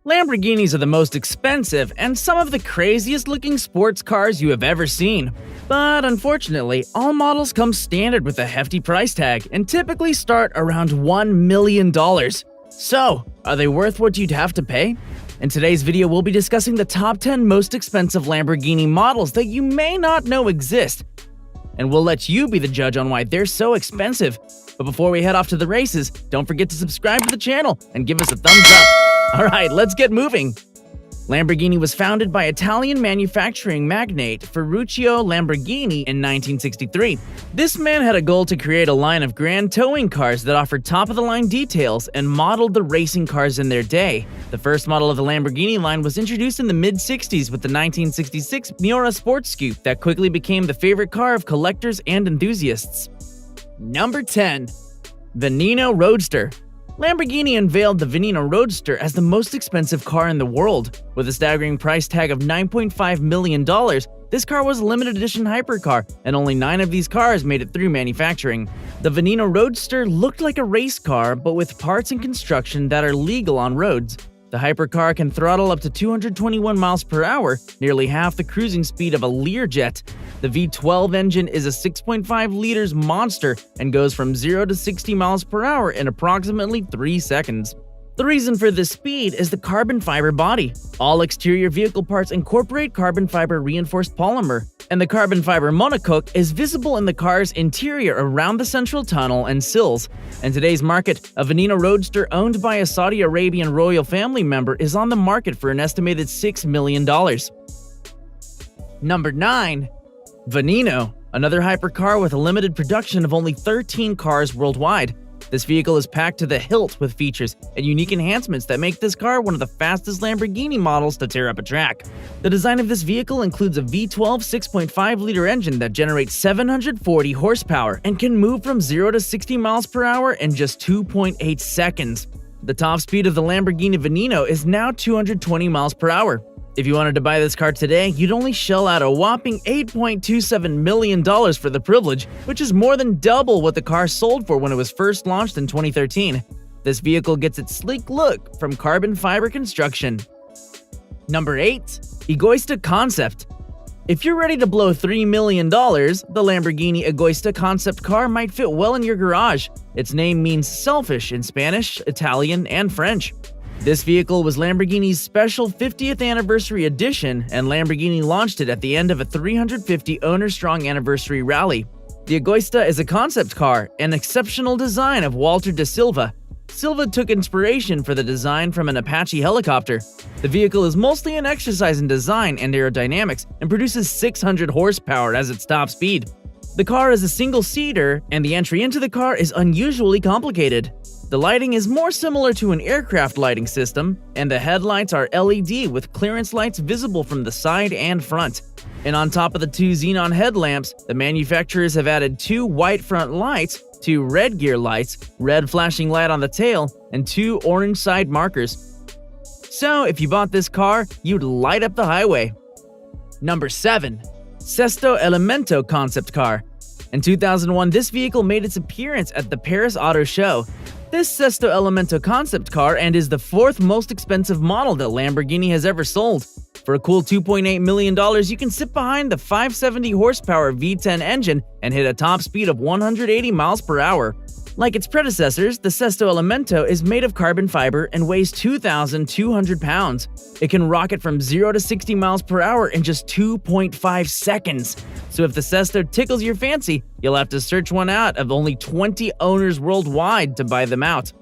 Lamborghinis are the most expensive and some of the craziest looking sports cars you have ever seen. But unfortunately, all models come standard with a hefty price tag and typically start around $1 million. So, are they worth what you'd have to pay? In today's video, we'll be discussing the top 10 most expensive Lamborghini models that you may not know exist. And we'll let you be the judge on why they're so expensive. But before we head off to the races, don't forget to subscribe to the channel and give us a thumbs up. Alright, let's get moving! Lamborghini was founded by Italian manufacturing magnate Ferruccio Lamborghini in 1963. This man had a goal to create a line of grand touring cars that offered top-of-the-line details and modeled the racing cars in their day. The first model of the Lamborghini line was introduced in the mid-60s with the 1966 Miura Sports Coupe that quickly became the favorite car of collectors and enthusiasts. Number 10. Veneno Roadster. Lamborghini unveiled the Veneno Roadster as the most expensive car in the world. With a staggering price tag of $9.5 million, this car was a limited edition hypercar, and only 9 of these cars made it through manufacturing. The Veneno Roadster looked like a race car, but with parts and construction that are legal on roads. The hypercar can throttle up to 221 miles per hour, nearly half the cruising speed of a Learjet. The V12 engine is a 6.5 liters monster and goes from 0 to 60 miles per hour in approximately 3 seconds. The reason for this speed is the carbon fiber body. All exterior vehicle parts incorporate carbon fiber reinforced polymer, and the carbon fiber monocoque is visible in the car's interior around the central tunnel and sills. In today's market, a Veneno Roadster owned by a Saudi Arabian royal family member is on the market for an estimated $6 million. Number 9. Veneno, another hypercar with a limited production of only 13 cars worldwide. This vehicle is packed to the hilt with features and unique enhancements that make this car one of the fastest Lamborghini models to tear up a track. The design of this vehicle includes a V12 6.5-liter engine that generates 740 horsepower and can move from 0 to 60 miles per hour in just 2.8 seconds. The top speed of the Lamborghini Veneno is now 220 miles per hour. If you wanted to buy this car today, you'd only shell out a whopping $8.27 million for the privilege, which is more than double what the car sold for when it was first launched in 2013. This vehicle gets its sleek look from carbon fiber construction. Number 8. Agoysta Concept. If you're ready to blow $3 million, the Lamborghini Agoysta concept car might fit well in your garage. Its name means selfish in Spanish, Italian, and French. This vehicle was Lamborghini's special 50th anniversary edition, and Lamborghini launched it at the end of a 350 owner-strong anniversary rally. The Agoysta is a concept car, an exceptional design of Walter de Silva. Silva took inspiration for the design from an Apache helicopter. The vehicle is mostly an exercise in design and aerodynamics and produces 600 horsepower as its top speed. The car is a single-seater, and the entry into the car is unusually complicated. The lighting is more similar to an aircraft lighting system, and the headlights are LED with clearance lights visible from the side and front. And on top of the 2 xenon headlamps, the manufacturers have added 2 white front lights, 2 red gear lights, red flashing light on the tail, and 2 orange side markers. So if you bought this car, you'd light up the highway. Number 7. Sesto Elemento Concept Car. In 2001, this vehicle made its appearance at the Paris Auto Show. This Sesto Elemento concept car and is the 4th most expensive model that Lamborghini has ever sold. For a cool $2.8 million, you can sit behind the 570 horsepower V10 engine and hit a top speed of 180 miles per hour. Like its predecessors, the Sesto Elemento is made of carbon fiber and weighs 2,200 pounds. It can rocket from 0 to 60 miles per hour in just 2.5 seconds. So if the Sesto tickles your fancy, you'll have to search one out of only 20 owners worldwide to buy them out.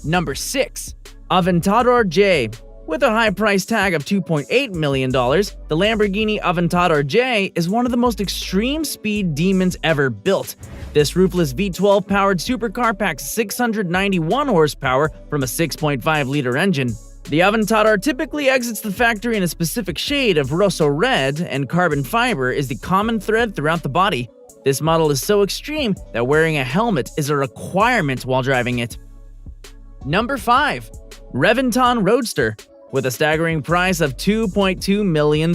Number 6. Aventador J. With a high price tag of $2.8 million, the Lamborghini Aventador J is one of the most extreme speed demons ever built. This roofless V12-powered supercar packs 691 horsepower from a 6.5-liter engine. The Aventador typically exits the factory in a specific shade of rosso red, and carbon fiber is the common thread throughout the body. This model is so extreme that wearing a helmet is a requirement while driving it. Number 5. Reventon Roadster. With a staggering price of $2.2 million.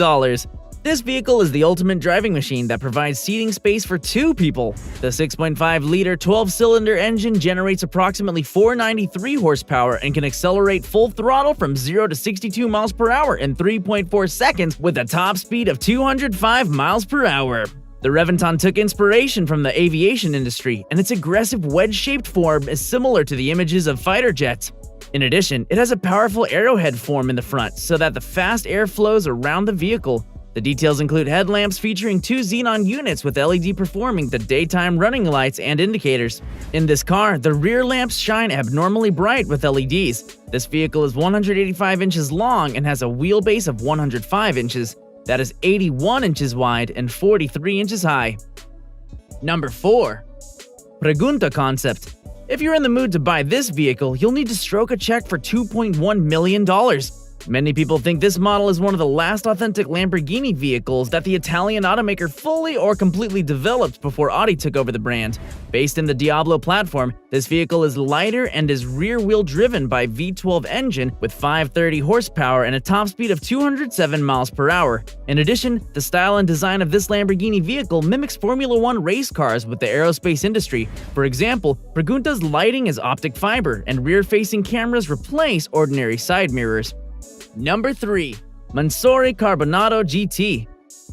This vehicle is the ultimate driving machine that provides seating space for 2 people. The 6.5-liter 12-cylinder engine generates approximately 493 horsepower and can accelerate full throttle from 0 to 62 miles per hour in 3.4 seconds with a top speed of 205 miles per hour. The Reventon took inspiration from the aviation industry, and its aggressive wedge-shaped form is similar to the images of fighter jets. In addition, it has a powerful arrowhead form in the front so that the fast air flows around the vehicle. The details include headlamps featuring 2 xenon units with LED performing the daytime running lights and indicators. In this car, the rear lamps shine abnormally bright with LEDs. This vehicle is 185 inches long and has a wheelbase of 105 inches. That is 81 inches wide and 43 inches high. Number 4. Pregunta concept. If you're in the mood to buy this vehicle, you'll need to stroke a check for $2.1 million. Many people think this model is one of the last authentic Lamborghini vehicles that the Italian automaker fully or completely developed before Audi took over the brand. Based in the Diablo platform, this vehicle is lighter and is rear-wheel driven by V12 engine with 530 horsepower and a top speed of 207 miles per hour. In addition, the style and design of this Lamborghini vehicle mimics Formula 1 race cars with the aerospace industry. For example, Pregunta's lighting is optic fiber, and rear-facing cameras replace ordinary side mirrors. Number 3. Mansory Carbonado GT.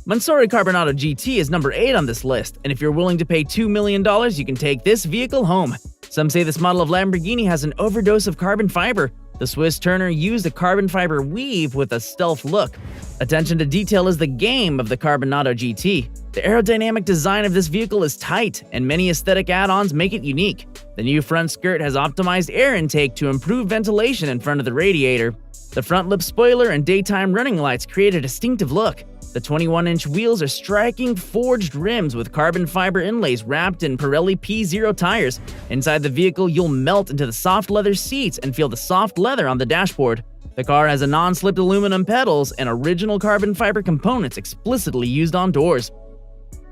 Mansory Carbonado GT is number 8 on this list, and if you're willing to pay $2 million, you can take this vehicle home. Some say this model of Lamborghini has an overdose of carbon fiber. The Swiss Turner used a carbon fiber weave with a stealth look. Attention to detail is the game of the Carbonado GT. The aerodynamic design of this vehicle is tight, and many aesthetic add-ons make it unique. The new front skirt has optimized air intake to improve ventilation in front of the radiator. The front lip spoiler and daytime running lights create a distinctive look. The 21-inch wheels are striking forged rims with carbon fiber inlays wrapped in Pirelli P0 tires. Inside the vehicle, you'll melt into the soft leather seats and feel the soft leather on the dashboard. The car has a non-slipped aluminum pedals and original carbon fiber components explicitly used on doors.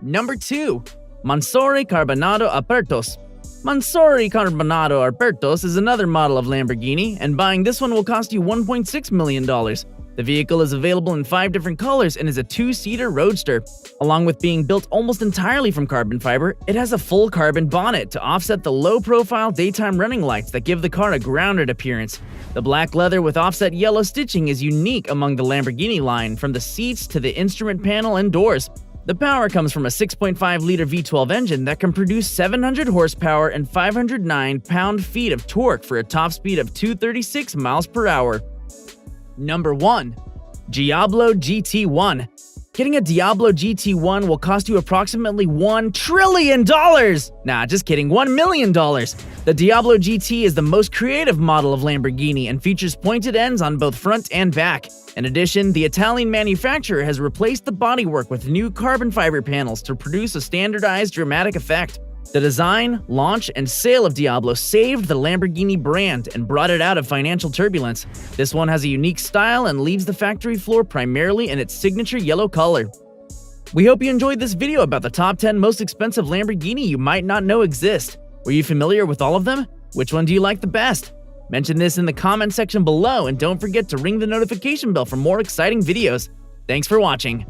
Number 2. Mansory Carbonado Apertos. Mansory Carbonado Apertos is another model of Lamborghini, and buying this one will cost you $1.6 million. The vehicle is available in 5 different colors and is a 2-seater roadster. Along with being built almost entirely from carbon fiber, it has a full carbon bonnet to offset the low-profile daytime running lights that give the car a grounded appearance. The black leather with offset yellow stitching is unique among the Lamborghini line, from the seats to the instrument panel and doors. The power comes from a 6.5-liter V12 engine that can produce 700 horsepower and 509 pound-feet of torque for a top speed of 236 miles per hour. Number 1. Diablo GT1. Getting a Diablo GT1 will cost you approximately $1 trillion! Nah, just kidding, $1 million! The Diablo GT is the most creative model of Lamborghini and features pointed ends on both front and back. In addition, the Italian manufacturer has replaced the bodywork with new carbon fiber panels to produce a standardized dramatic effect. The design, launch, and sale of Diablo saved the Lamborghini brand and brought it out of financial turbulence. This one has a unique style and leaves the factory floor primarily in its signature yellow color. We hope you enjoyed this video about the top 10 most expensive Lamborghini you might not know exist. Were you familiar with all of them? Which one do you like the best? Mention this in the comment section below, and don't forget to ring the notification bell for more exciting videos. Thanks for watching.